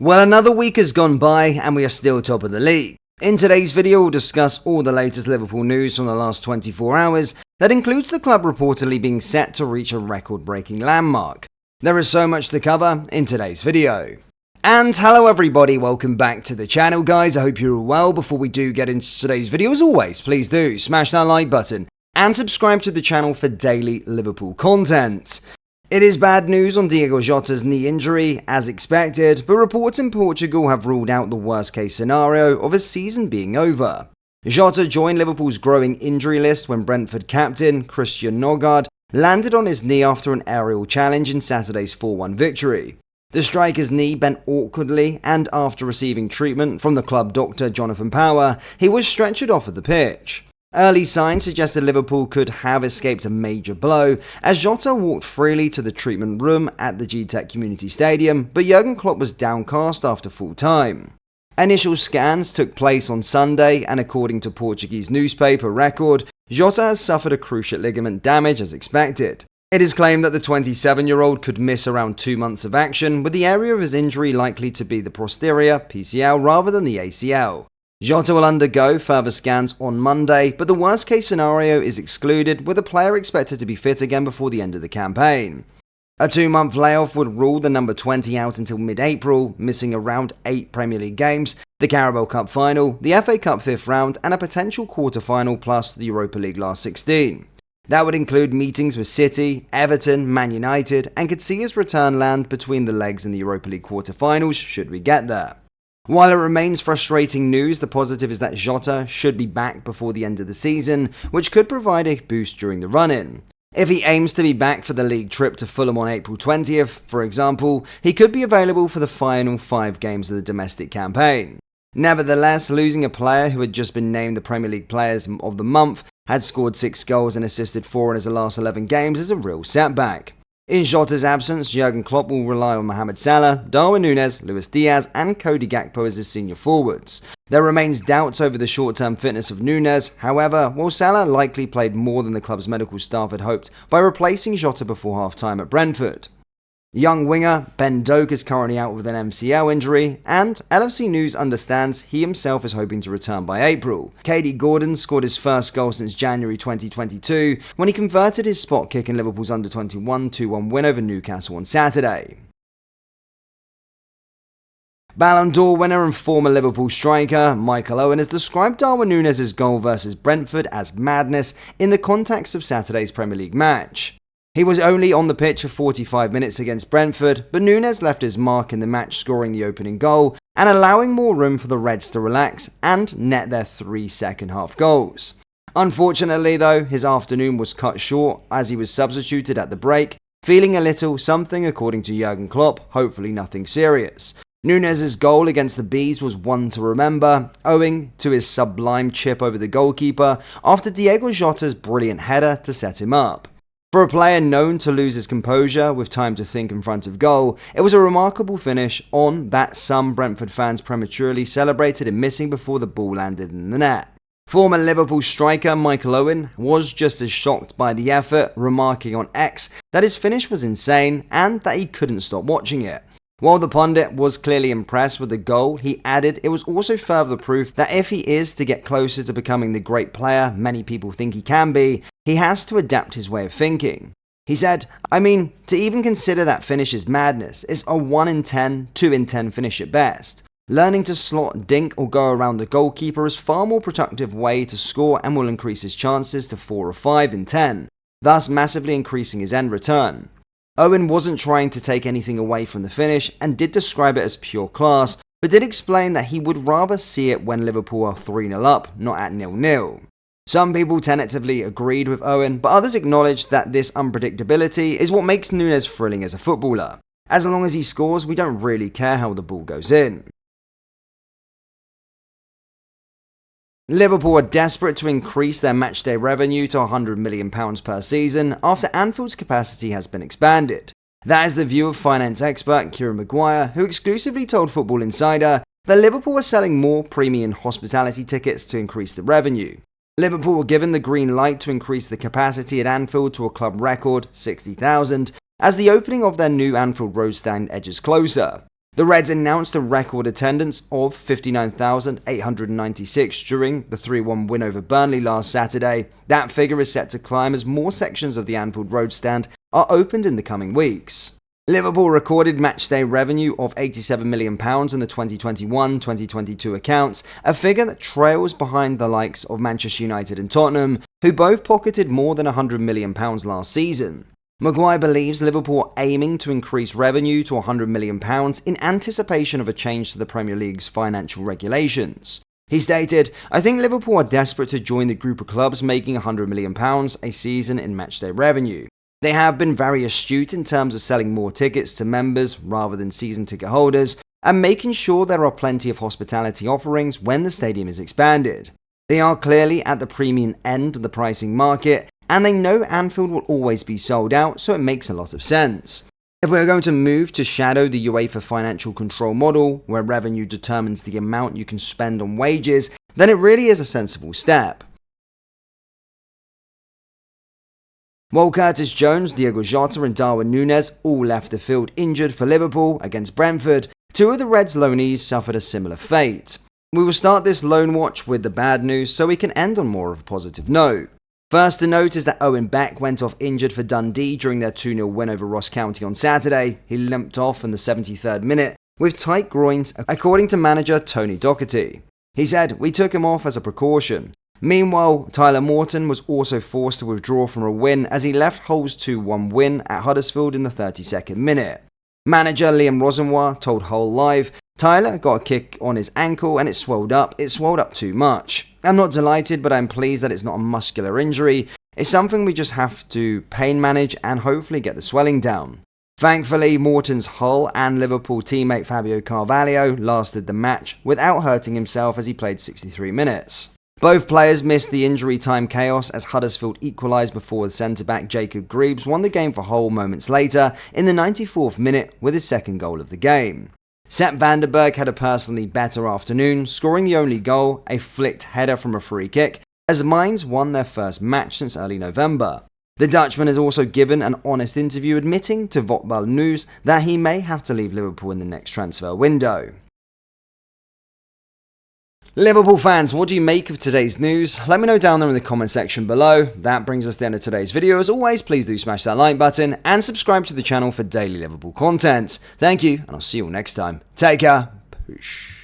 Well, another week has gone by and we are still top of the league. In today's video, we'll discuss all the latest Liverpool news from the last 24 hours. That includes the club reportedly being set to reach a record-breaking landmark. There is so much to cover in today's video. And hello everybody, welcome back to the channel guys, I hope you're all well. Before we do get into today's video, as always, please do smash that like button and subscribe to the channel for daily Liverpool content. It is bad news on Diogo Jota's knee injury, as expected, but reports in Portugal have ruled out the worst case scenario of his season being over. Jota joined Liverpool's growing injury list when Brentford captain Christian Nørgaard landed on his knee after an aerial challenge in Saturday's 4-1 victory. The striker's knee bent awkwardly, and after receiving treatment from the club doctor Jonathan Power, he was stretchered off of the pitch. Early signs suggested Liverpool could have escaped a major blow as Jota walked freely to the treatment room at the G-Tech Community Stadium, but Jurgen Klopp was downcast after full time. Initial scans took place on Sunday, and according to Portuguese newspaper Record, Jota has suffered a cruciate ligament damage as expected. It is claimed that the 27-year-old could miss around 2 months of action, with the area of his injury likely to be the posterior PCL rather than the ACL. Jota will undergo further scans on Monday, but the worst case scenario is excluded, with the player expected to be fit again before the end of the campaign. A 2-month layoff would rule the number 20 out until mid-April, missing around 8 Premier League games, the Carabao Cup final, the FA Cup 5th round, and a potential quarter-final plus the Europa League last 16. That would include meetings with City, Everton, Man United, and could see his return land between the legs in the Europa League quarter-finals should we get there. While it remains frustrating news, the positive is that Jota should be back before the end of the season, which could provide a boost during the run-in. If he aims to be back for the league trip to Fulham on April 20th, for example, he could be available for the final 5 games of the domestic campaign. Nevertheless, losing a player who had just been named the Premier League Players of the Month, had scored 6 goals and assisted 4 in his last 11 games is a real setback. In Jota's absence, Jurgen Klopp will rely on Mohamed Salah, Darwin Núñez, Luis Diaz, and Cody Gakpo as his senior forwards. There remains doubts over the short-term fitness of Núñez, however, while Salah likely played more than the club's medical staff had hoped by replacing Jota before half-time at Brentford. Young winger Ben Doak is currently out with an MCL injury, and LFC News understands he himself is hoping to return by April. KD Gordon scored his first goal since January 2022 when he converted his spot kick in Liverpool's under-21 2-1 win over Newcastle on Saturday. Ballon d'Or winner and former Liverpool striker Michael Owens has described Darwin Núñez's goal versus Brentford as madness in the context of Saturday's Premier League match. He was only on the pitch for 45 minutes against Brentford, but Núñez left his mark in the match, scoring the opening goal and allowing more room for the Reds to relax and net their 3 second-half goals. Unfortunately though, his afternoon was cut short as he was substituted at the break, feeling a little something according to Jurgen Klopp, hopefully nothing serious. Núñez's goal against the Bees was one to remember, owing to his sublime chip over the goalkeeper after Diogo Jota's brilliant header to set him up. For a player known to lose his composure with time to think in front of goal, it was a remarkable finish on that some Brentford fans prematurely celebrated in missing before the ball landed in the net. Former Liverpool striker Michael Owen was just as shocked by the effort, remarking on X that his finish was insane and that he couldn't stop watching it. While the pundit was clearly impressed with the goal, he added it was also further proof that if he is to get closer to becoming the great player many people think he can be, he has to adapt his way of thinking. He said, to even consider that finish is madness. It's a 1 in 10, 2 in 10 finish at best. Learning to slot, dink or go around the goalkeeper is far more productive way to score and will increase his chances to 4 or 5 in 10, thus massively increasing his end return. Owen wasn't trying to take anything away from the finish and did describe it as pure class, but did explain that he would rather see it when Liverpool are 3-0 up, not at 0-0. Some people tentatively agreed with Owen, but others acknowledged that this unpredictability is what makes Núñez thrilling as a footballer. As long as he scores, we don't really care how the ball goes in. Liverpool are desperate to increase their matchday revenue to £100 million per season after Anfield's capacity has been expanded. That is the view of finance expert Kieran Maguire, who exclusively told Football Insider that Liverpool are selling more premium hospitality tickets to increase the revenue. Liverpool were given the green light to increase the capacity at Anfield to a club record 60,000 as the opening of their new Anfield Road stand edges closer. The Reds announced a record attendance of 59,896 during the 3-1 win over Burnley last Saturday. That figure is set to climb as more sections of the Anfield Road stand are opened in the coming weeks. Liverpool recorded matchday revenue of £87 million in the 2021-2022 accounts, a figure that trails behind the likes of Manchester United and Tottenham, who both pocketed more than £100 million last season. Maguire believes Liverpool are aiming to increase revenue to £100 million in anticipation of a change to the Premier League's financial regulations. He stated, "I think Liverpool are desperate to join the group of clubs making £100 million a season in matchday revenue. They have been very astute in terms of selling more tickets to members rather than season ticket holders and making sure there are plenty of hospitality offerings when the stadium is expanded. They are clearly at the premium end of the pricing market, and they know Anfield will always be sold out, so it makes a lot of sense. If we're going to move to shadow the UEFA financial control model, where revenue determines the amount you can spend on wages, then it really is a sensible step." While Curtis Jones, Diogo Jota and Darwin Núñez all left the field injured for Liverpool against Brentford, two of the Reds' loanees suffered a similar fate. We will start this loan watch with the bad news so we can end on more of a positive note. First to note is that Owen Beck went off injured for Dundee during their 2-0 win over Ross County on Saturday. He limped off in the 73rd minute with tight groins, according to manager Tony Docherty. He said, "We took him off as a precaution." Meanwhile, Tyler Morton was also forced to withdraw from a win as he left Hull's 2-1 win at Huddersfield in the 32nd minute. Manager Liam Rosenwa told Hull Live, "Tyler got a kick on his ankle and it swelled up too much. I'm not delighted, but I'm pleased that it's not a muscular injury. It's something we just have to pain manage and hopefully get the swelling down." Thankfully, Morton's Hull and Liverpool teammate Fabio Carvalho lasted the match without hurting himself as he played 63 minutes. Both players missed the injury time chaos as Huddersfield equalised before the centre-back Jacob Greaves won the game for Hull moments later in the 94th minute with his second goal of the game. Sepp Vandenberg had a personally better afternoon, scoring the only goal, a flicked header from a free kick, as Mainz won their first match since early November. The Dutchman has also given an honest interview admitting to Voetbal News that he may have to leave Liverpool in the next transfer window. Liverpool fans, what do you make of today's news? Let me know down there in the comment section below. That brings us to the end of today's video. As always, please do smash that like button and subscribe to the channel for daily Liverpool content. Thank you, and I'll see you all next time. Take care. Peace.